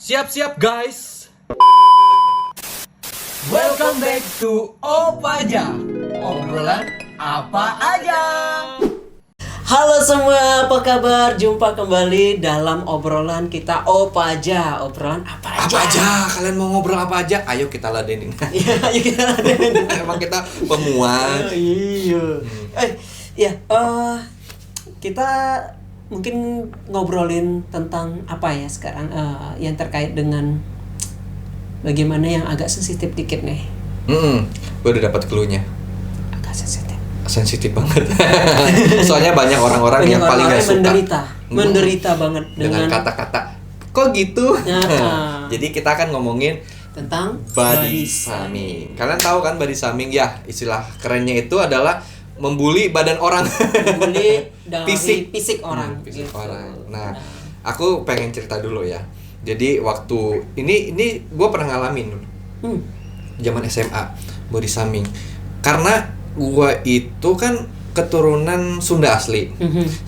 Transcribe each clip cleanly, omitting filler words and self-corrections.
Siap-siap guys. Welcome back to Opaja. Obrolan apa aja. Halo semua, apa kabar? Jumpa kembali dalam obrolan kita Opaja. Obrolan apa aja? Apa aja? Kalian mau ngobrol apa aja? Ayo kita ladenin. Iya, ayo kita ladenin. Emang kita pemuat. Iya. Kita mungkin ngobrolin tentang apa ya sekarang yang terkait dengan bagaimana yang agak sensitif dikit nih. Gue udah dapat clue-nya. Agak Sensitif banget. Soalnya banyak orang-orang yang paling gak suka menderita banget dengan kata-kata kok gitu. Jadi kita akan ngomongin tentang body shaming. Kalian tahu kan body shaming ya? Istilah kerennya itu adalah membuli badan orang. Membuli dari fisik orang. Fisik gitu. orang. Nah, aku pengen cerita dulu ya. Jadi waktu ini gue pernah ngalamin dulu. Zaman SMA body shaming. Karena gue itu kan keturunan Sunda asli.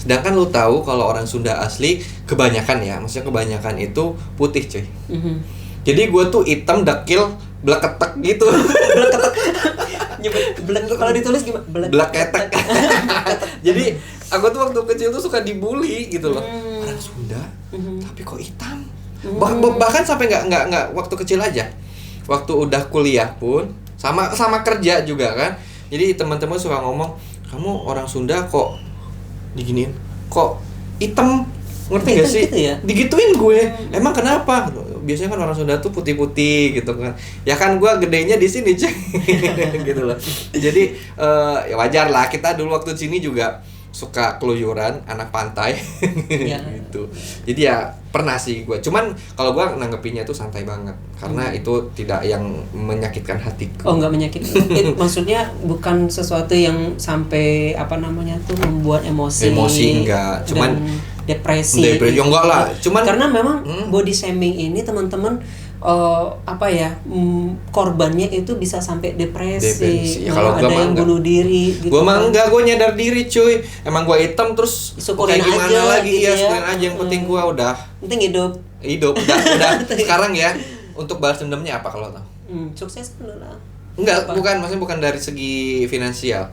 Sedangkan lu tahu kalau orang Sunda asli kebanyakan ya, maksudnya kebanyakan itu putih, cuy. Jadi gue tuh hitam dekil bleketek gitu. Blek kalau ditulis gimana? Bleketek. Jadi aku tuh waktu kecil tuh suka dibully gitu loh. Orang Sunda, tapi kok hitam. Bahkan sampai nggak waktu kecil aja. Waktu udah kuliah pun sama kerja juga kan. Jadi teman-teman suka ngomong, "Kamu orang Sunda kok diginiin? Kok hitam?" Ngerti gak sih? Gitu ya? Digituin gue. Emang kenapa? Biasanya kan orang Sunda tuh putih-putih gitu kan. Ya kan gue gedenya di sini, cek. Gitu loh. Jadi ya wajar lah, kita dulu waktu di sini juga suka keluyuran anak pantai. Gitu. Jadi ya pernah sih gue. Cuman kalau gue nanggepinnya tuh santai banget karena itu tidak yang menyakitkan hatiku. Oh, enggak menyakitkan. Maksudnya bukan sesuatu yang sampai apa namanya tuh membuat emosi enggak, cuman depresi enggak lah. Cuman karena memang body shaming ini teman-teman korbannya itu bisa sampai depresi. Ya, kalau ada yang bunuh diri gitu. Gua mah enggak, gua nyadar diri, cuy. Emang gua hitam terus syukurin kayak gimana aja, lagi gitu ya, ya. syukurin aja yang penting gua udah hidup udah sekarang ya. Untuk balas dendamnya apa kalau tahu? Sukses dulu lah. Enggak, maksudnya bukan dari segi finansial.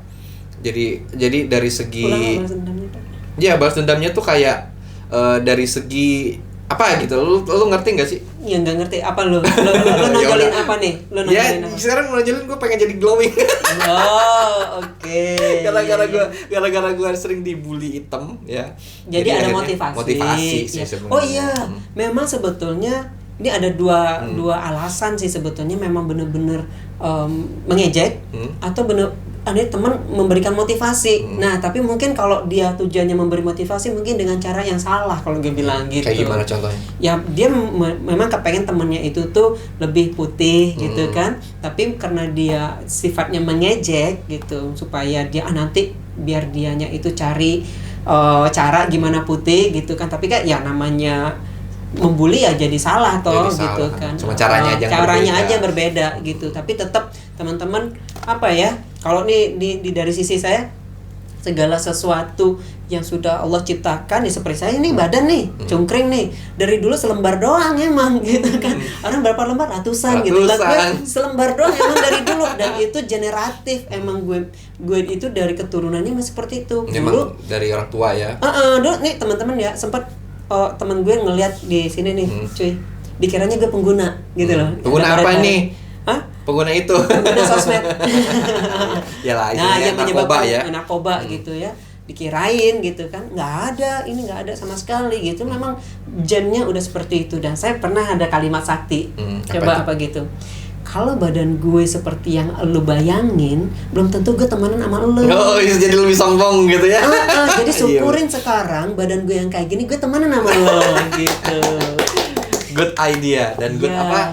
Jadi dari segi balas dendamnya tuh. Ya, balas dendamnya tuh kayak dari segi apa gitu, lu ngerti nggak sih? Ya nggak ngerti apa lu nonjolin apa nih? Lu nonjolin apa? Sekarang nonjolin gue pengen jadi glowing. Oh, oke. Gara-gara gue sering dibully hitam ya. Jadi ada motivasi sih ya. sebenarnya. Oh iya, memang sebetulnya ini ada dua alasan sih sebetulnya, memang benar-benar mengejek atau benar ada teman memberikan motivasi. Nah, tapi mungkin kalau dia tujuannya memberi motivasi mungkin dengan cara yang salah kalau gue bilang gitu. Kayak gimana contohnya? Ya dia memang kepengen temennya itu tuh lebih putih gitu kan. Tapi karena dia sifatnya mengejek gitu supaya dia nanti biar dianya itu cari cara gimana putih gitu kan. Tapi kan ya namanya membuli ya jadi salah toh gitu kan. Cuma caranya aja berbeda gitu. Tapi tetap teman-teman apa ya? Kalau nih di dari sisi saya, segala sesuatu yang sudah Allah ciptakan ya, seperti saya ini badan nih, cungkring nih, dari dulu selembar doang emang gitu kan. Orang berapa lembar? Ratusan gitu lah. Gue selembar doang emang dari dulu, dan itu generatif. Emang gue itu dari keturunannya masih seperti itu. Dulu dari orang tua ya. Dulu nih teman-teman ya sempat teman gue ngelihat di sini nih, cuy. Dikiranya gue pengguna gitu loh. Pengguna apa nih? Hah? Pengguna itu. Pengguna sosmed. Yalah, yang menyebabkan ya. narkoba gitu ya. Dikirain gitu kan. Nggak ada sama sekali gitu. Memang gennya udah seperti itu. Dan saya pernah ada kalimat sakti. Coba apa gitu. Kalau badan gue seperti yang lu bayangin, belum tentu gue temenan sama lu. Oh, jadi lebih sombong gitu ya. Jadi syukurin sekarang badan gue yang kayak gini, gue temenan sama lu gitu. Good idea dan good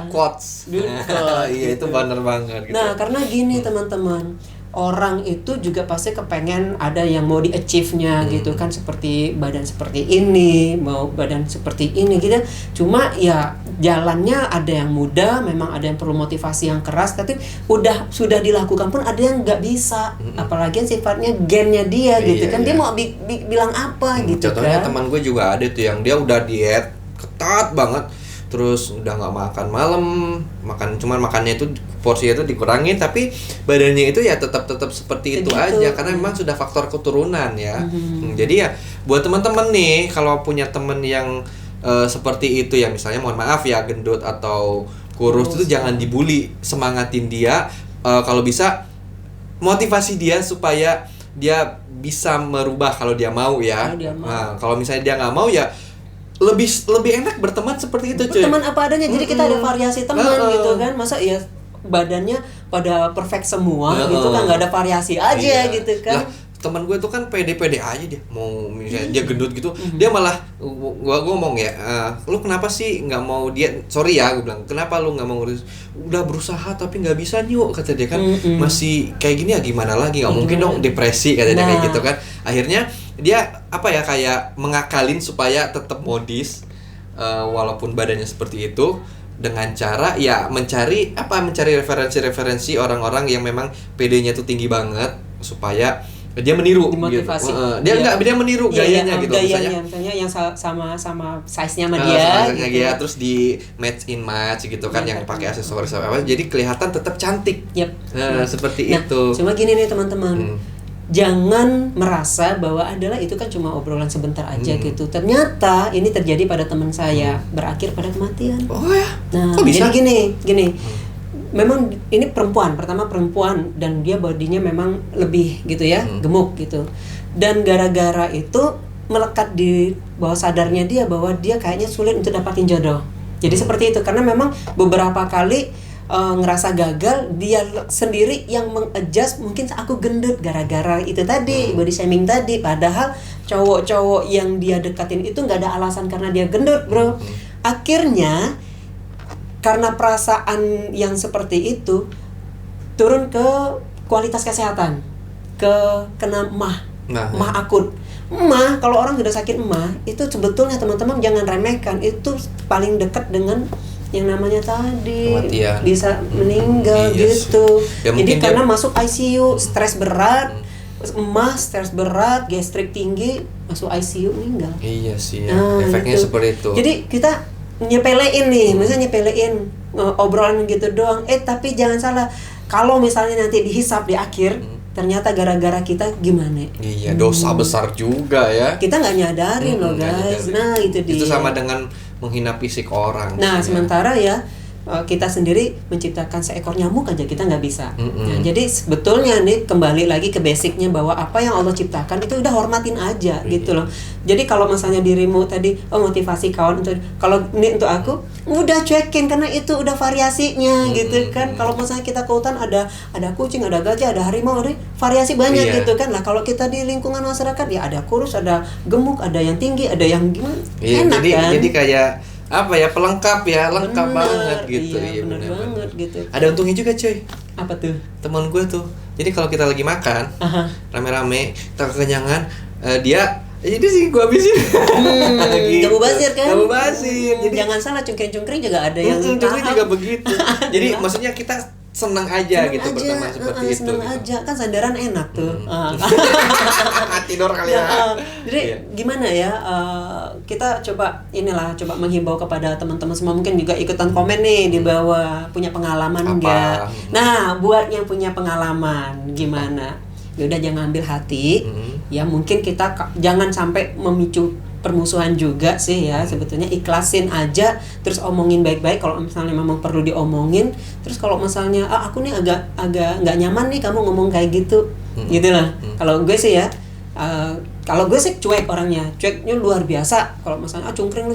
quotes. Iya, itu benar banget gitu. Nah, karena gini teman-teman, orang itu juga pasti kepengen ada yang mau di-achieve-nya gitu kan, seperti badan seperti ini, mau badan seperti ini gitu. Cuma ya jalannya ada yang mudah, memang ada yang perlu motivasi yang keras, tapi sudah dilakukan pun ada yang nggak bisa. Apalagi sifatnya gennya dia gitu kan. Dia mau bilang apa gitu. Contohnya kan. Teman gue juga ada tuh yang dia udah diet ketat banget. terus udah nggak makan malam, cuman makannya itu porsinya itu dikurangin, tapi badannya itu ya tetap seperti itu Segitu. aja karena memang sudah faktor keturunan ya. Jadi ya buat teman-teman nih kalau punya temen yang seperti itu ya, misalnya mohon maaf ya gendut atau kurus itu jangan dibully, semangatin dia, kalau bisa motivasi dia supaya dia bisa merubah kalau dia mau ya. Kalau dia mau. Nah, kalau misalnya dia nggak mau ya lebih enak berteman seperti itu cuy. Teman apa adanya, jadi kita ada variasi teman gitu kan. Masa ya badannya pada perfect semua gitu kan, nggak ada variasi aja gitu kan. Lah, teman gue tuh kan pede-pede aja dia, mau misalnya dia gendut gitu, dia malah gua ngomong ya, lu kenapa sih nggak mau dia, sorry ya gue bilang, kenapa lu nggak mau ngurus, udah berusaha tapi nggak bisa nyuk, kata dia kan, masih kayak gini ya gimana lagi, nggak mungkin dong depresi, kata dia kayak gitu kan. Akhirnya dia apa ya, kayak mengakalin supaya tetap modis walaupun badannya seperti itu, dengan cara ya mencari referensi orang-orang yang memang PD-nya tuh tinggi banget supaya dia meniru dimotivasi gitu. Dia meniru gayanya gitu, misalnya yang sama size-nya sama dia gitu. Ya, terus di match gitu kan, yang pakai aksesoris apa, jadi kelihatan tetap cantik. Seperti itu. Cuma gini nih teman-teman, jangan merasa bahwa adalah itu kan cuma obrolan sebentar aja gitu. Ternyata ini terjadi pada teman saya, berakhir pada kematian. Oh ya. Nah, kok bisa? jadi gini. Memang ini pertama perempuan dan dia bodinya memang lebih gitu ya, gemuk gitu. Dan gara-gara itu melekat di bawah sadarnya dia bahwa dia kayaknya sulit untuk dapatin jodoh. Jadi seperti itu, karena memang beberapa kali ngerasa gagal, dia sendiri yang mengadjust, mungkin aku gendut gara-gara itu tadi, body shaming tadi. Padahal cowok-cowok yang dia dekatin itu nggak ada alasan karena dia gendut, bro. Akhirnya karena perasaan yang seperti itu turun ke kualitas kesehatan, kena emah akut. Emah, kalau orang sudah sakit emah, itu sebetulnya teman-teman jangan remehkan, itu paling dekat dengan yang namanya tadi kematian. Bisa meninggal gitu. Ya, jadi karena dia masuk ICU, stres berat, emah, stres berat, gastrik tinggi, masuk ICU meninggal. Iya sih ya. Efeknya gitu. Seperti itu. Jadi kita nyepelein nih, misalnya nyepelein obrolan gitu doang. Tapi jangan salah, kalau misalnya nanti dihisap di akhir, ternyata gara-gara kita gimana? Iya, dosa besar juga ya. Kita nggak nyadarin loh guys. Nah itu dia. Itu sama dengan menghina fisik orang. Nah sementara ya kita sendiri menciptakan seekor nyamuk aja kita nggak bisa. Nah, jadi sebetulnya nih kembali lagi ke basicnya bahwa apa yang Allah ciptakan itu udah hormatin aja gitu loh. Jadi kalau misalnya dirimu tadi motivasi kawan untuk, kalau ini untuk aku udah cuekin karena itu udah variasinya gitu kan. Kalau misalnya kita ke hutan ada kucing, ada gajah, ada harimau, ada variasi banyak gitu kan. Lah kalau kita di lingkungan masyarakat ya ada kurus, ada gemuk, ada yang tinggi, ada yang gimana. Enak kan? Jadi kayak apa ya, pelengkap ya, lengkap banget gitu. Iya, bener banget gitu. Ada untungnya juga cuy. Apa tuh? Teman gue tuh, jadi kalau kita lagi makan rame-rame, kita kekenyangan, dia jadi sih gue habisin. Gak mubazir kan? Gak mubazir. Jadi jangan salah, cungkring juga ada yang cungkring juga begitu. Jadi maksudnya kita senang aja gitu berteman seperti itu. Senang aja, kan sandaran enak tuh. Tidur kali ya. Jadi gimana ya? Kita coba menghimbau kepada teman-teman semua, mungkin juga ikutan komen nih di bawah, punya pengalaman enggak? Nah, buat yang punya pengalaman gimana? Ya udah jangan ambil hati. Ya mungkin kita jangan sampai memicu permusuhan juga sih ya. Sebetulnya ikhlasin aja, terus omongin baik-baik kalau misalnya memang perlu diomongin. Terus kalau misalnya aku nih agak nggak nyaman nih kamu ngomong kayak gitu, gitu lah. Kalau gue sih ya, kalau gue sih cuek orangnya, cueknya luar biasa. Kalau misalnya cungkring lu,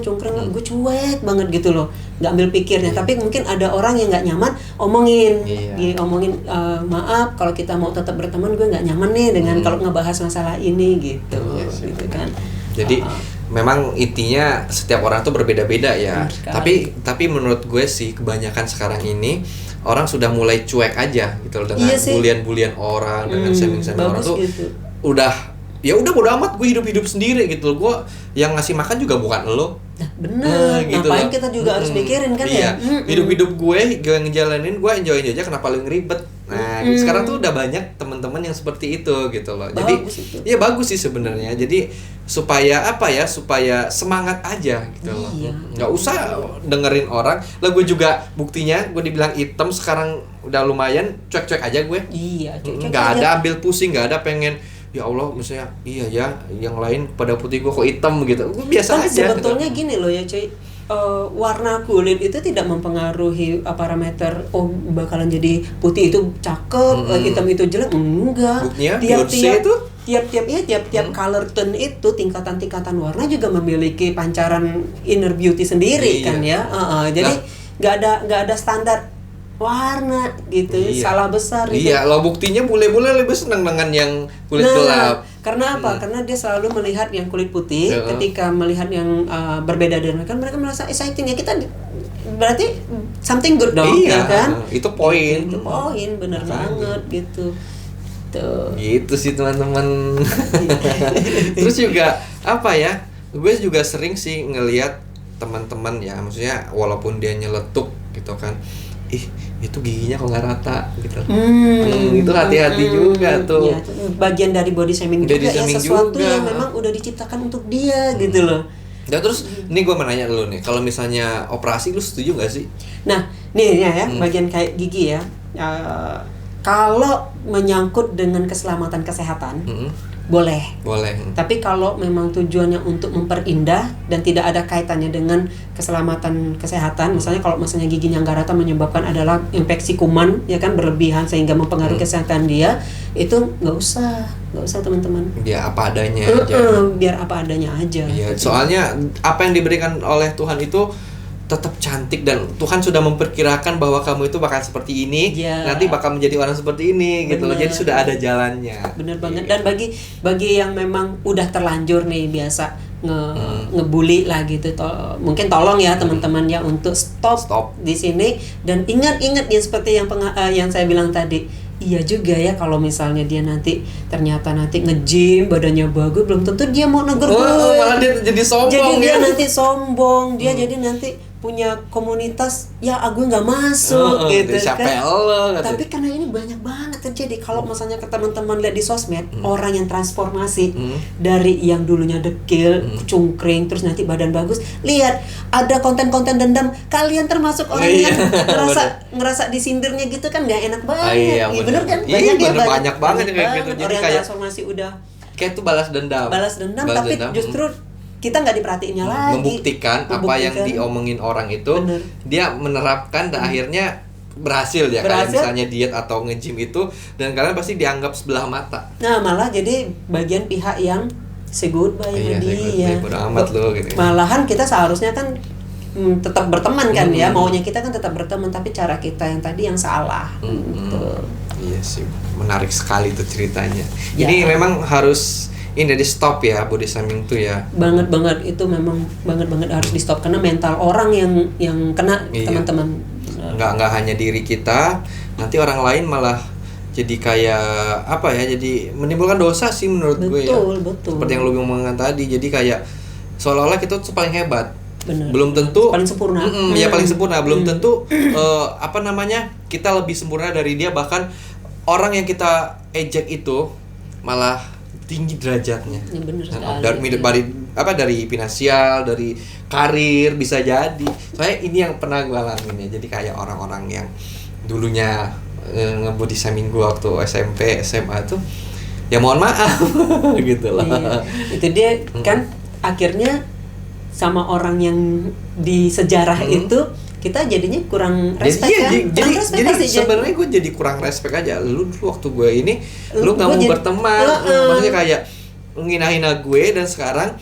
gue cuek banget gitu loh, nggak ambil pikirnya. Tapi mungkin ada orang yang nggak nyaman, omongin, maaf kalau kita mau tetap berteman, gue nggak nyaman nih dengan kalau ngebahas masalah ini gitu, gitu kan. Jadi memang intinya setiap orang tuh berbeda-beda ya. Tapi menurut gue sih kebanyakan sekarang ini orang sudah mulai cuek aja gitu loh, dengan bulian-bulian orang, dengan shaming-shaming orang tuh gitu. Udah bodo amat, gue hidup sendiri gitu loh. Gue yang ngasih makan juga bukan lo. Nah, bener. Gitu ngapain loh. Kita juga harus mikirin kan ya. Hidup gue yang ngejalanin, gue enjoy aja, kenapa lo ngeribet. Nah, sekarang tuh udah banyak teman-teman yang seperti itu gitu loh. Jadi bagus sih sebenarnya. Jadi supaya apa ya, supaya semangat aja gitu loh. Iya. Nggak usah dengerin orang lah. Gue juga buktinya gue dibilang hitam sekarang udah lumayan, cuek-cuek aja gue. Iya, cuek-cuek Nggak aja. ada ambil pusing, nggak ada pengen ya Allah misalnya iya ya yang lain pada putih gue kok hitam gitu. Gue biasa Kan aja sebetulnya gitu. gini loh ya cuy, warna kulit itu tidak mempengaruhi parameter bakalan jadi putih itu cakep, hitam itu jelek, enggak. Buktinya Beyonce itu Tiap color tone itu tingkatan warna juga memiliki pancaran inner beauty sendiri. Iya. Kan ya. Jadi nggak ada standar warna gitu. Iya. Salah besar itu. Iya, lo buktinya bule-bule lebih senang dengan yang kulit gelap. Karena apa? Karena dia selalu melihat yang kulit putih. Ketika melihat yang berbeda dengan mereka merasa exciting ya, kita berarti something good dong, Iya, ya kan? itu poin. Itu poin, bener banget gitu. Tuh. Gitu sih teman-teman. Terus juga apa ya? Gue juga sering sih ngelihat teman-teman ya, maksudnya walaupun dia nyeletuk gitu kan, ih itu giginya kok nggak rata gitu. Itu hati-hati juga tuh. Ya, itu bagian dari body shaming Body juga shaming ya, sesuatu juga. yang memang udah diciptakan untuk dia gitu loh. Ya terus ini gue mau nanya dulu nih, kalau misalnya operasi lu setuju nggak sih? Nah, nih ya, bagian kayak gigi ya. Kalau menyangkut dengan keselamatan kesehatan, boleh. Boleh. Tapi kalau memang tujuannya untuk memperindah dan tidak ada kaitannya dengan keselamatan kesehatan, misalnya kalau misalnya giginya nggak rata menyebabkan adalah infeksi kuman, ya kan, berlebihan sehingga mempengaruhi kesehatan dia, itu nggak usah teman-teman. Ya apa adanya aja. Biar apa adanya aja. Iya, soalnya apa yang diberikan oleh Tuhan itu tetap cantik dan Tuhan sudah memperkirakan bahwa kamu itu bakal seperti ini, Ya. nanti bakal menjadi orang seperti ini gitu loh. Bener. Jadi sudah ada jalannya. Bener banget. Iya. Dan bagi yang memang udah terlanjur nih biasa ngebully lah gitu, mungkin tolong ya teman-teman ya untuk stop di sini dan ingat yang seperti yang saya bilang tadi. Iya juga ya, kalau misalnya dia ternyata nanti nge-gym, badannya bagus, belum tentu dia mau negur gue. Malah dia jadi sombong. Jadi dia ya. nanti sombong, dia jadi nanti punya komunitas, ya aku nggak masuk gitu siapa kan. lo, Tapi karena ini banyak banget terjadi. Kalau misalnya ke teman-teman lihat di sosmed, orang yang transformasi dari yang dulunya dekil, cungkring, terus nanti badan bagus, lihat ada konten-konten dendam, kalian termasuk orang yang ngerasa disindirnya gitu kan, nggak enak banget. Iya, bener kan? Iya, banyak banget kayak gitu. Jadi Orang yang kayak transformasi udah kayak itu balas dendam, tapi justru kita nggak diperhatiinnya lagi, membuktikan apa yang diomongin orang itu. Bener. Dia menerapkan dan akhirnya berhasil ya. Kayak misalnya diet atau nge-gym itu, dan kalian pasti dianggap sebelah mata. Nah malah jadi bagian pihak yang say goodbye sama dia. Bodo amat lo gitu. Malahan kita seharusnya kan tetap berteman kan ya, maunya kita kan tetap berteman, tapi cara kita yang tadi yang salah. Gitu. Iya sih, menarik sekali tuh ceritanya. Ya. Ini memang harus ini di stop ya, body shaming tuh ya. Banget itu memang banget harus di stop, karena mental orang yang kena. Iya. Teman-teman. Nggak hanya diri kita, nanti orang lain malah jadi kayak apa ya, jadi menimbulkan dosa sih menurut gue ya. Betul. Seperti yang lu ngomongin tadi, jadi kayak seolah-olah kita tuh paling hebat. Bener. Belum tentu paling sempurna. Ya paling sempurna, belum tentu kita lebih sempurna dari dia, bahkan orang yang kita ejek itu malah tinggi derajatnya. Ya bener sekali. Dari finansial, dari karir bisa jadi. Soalnya ini yang pernah gue alamin ya. Jadi kayak orang-orang yang dulunya nge-body shaming gue waktu SMP, SMA tuh, ya mohon maaf gitu loh. Iya. Itu dia kan akhirnya sama orang yang di sejarah itu kita jadinya kurang respect jadi sebenarnya gue jadi kurang respect aja. Lu waktu gue ini lu nggak mau berteman, maksudnya kayak ngina-hina gue, dan sekarang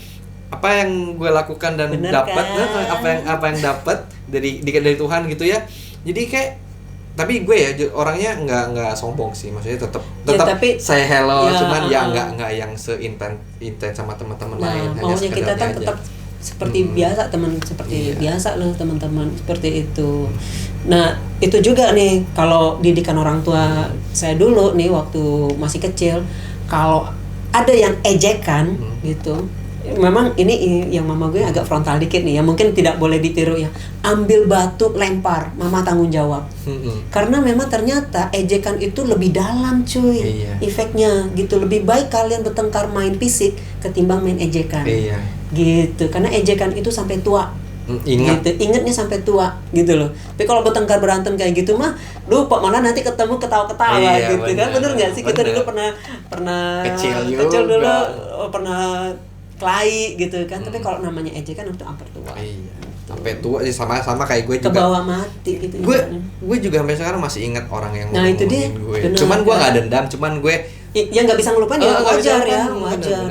apa yang gue lakukan dan dapat kan? apa yang dapat dari Tuhan gitu ya. Jadi kayak, tapi gue ya orangnya nggak sombong sih, maksudnya tetap saya hello, cuman nggak yang intens sama teman-teman lain. Maunya kita kan tetap seperti biasa biasa loh teman-teman, seperti itu. Nah itu juga nih, kalau didikan orang tua saya dulu nih waktu masih kecil, kalau ada yang ejekan gitu, memang ini yang mama gue agak frontal dikit nih, ya mungkin tidak boleh ditiru ya. Ambil batu lempar, mama tanggung jawab. Karena memang ternyata ejekan itu lebih dalam cuy, efeknya gitu. Lebih baik kalian bertengkar main fisik ketimbang main ejekan. Gitu, karena ejekan itu sampai tua. Ingatnya sampai tua gitu loh. Tapi kalau bertengkar berantem kayak gitu mah, lupa mana nanti ketemu ketawa-ketawa gitu bener, kan, bener nggak sih? Kita dulu pernah kecil dulu pernah kelahi gitu kan. Tapi kalau namanya ejekan itu hampir tua. Sampai tua sih, sama kayak gue juga. Kebawa mati gitu. Gue juga sampai sekarang masih ingat orang yang itu dia, gue. Bener, cuman gue nggak dendam, cuman gue yang nggak bisa ngelupain ya wajar ya, wajar.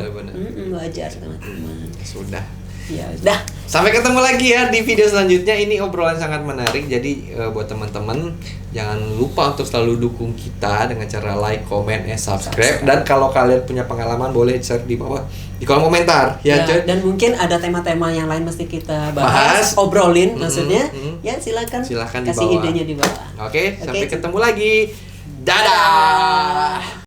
Wajar teman-teman. Sudah. Ya udah. Sampai ketemu lagi ya di video selanjutnya. Ini obrolan sangat menarik. Jadi buat teman-teman jangan lupa untuk selalu dukung kita dengan cara like, comment, and subscribe. Dan kalau kalian punya pengalaman boleh share di bawah di kolom komentar ya, coy. Dan mungkin ada tema-tema yang lain mesti kita bahas. Obrolin maksudnya. Ya silakan kasih idenya di bawah. Oke, sampai ketemu lagi. Dadah.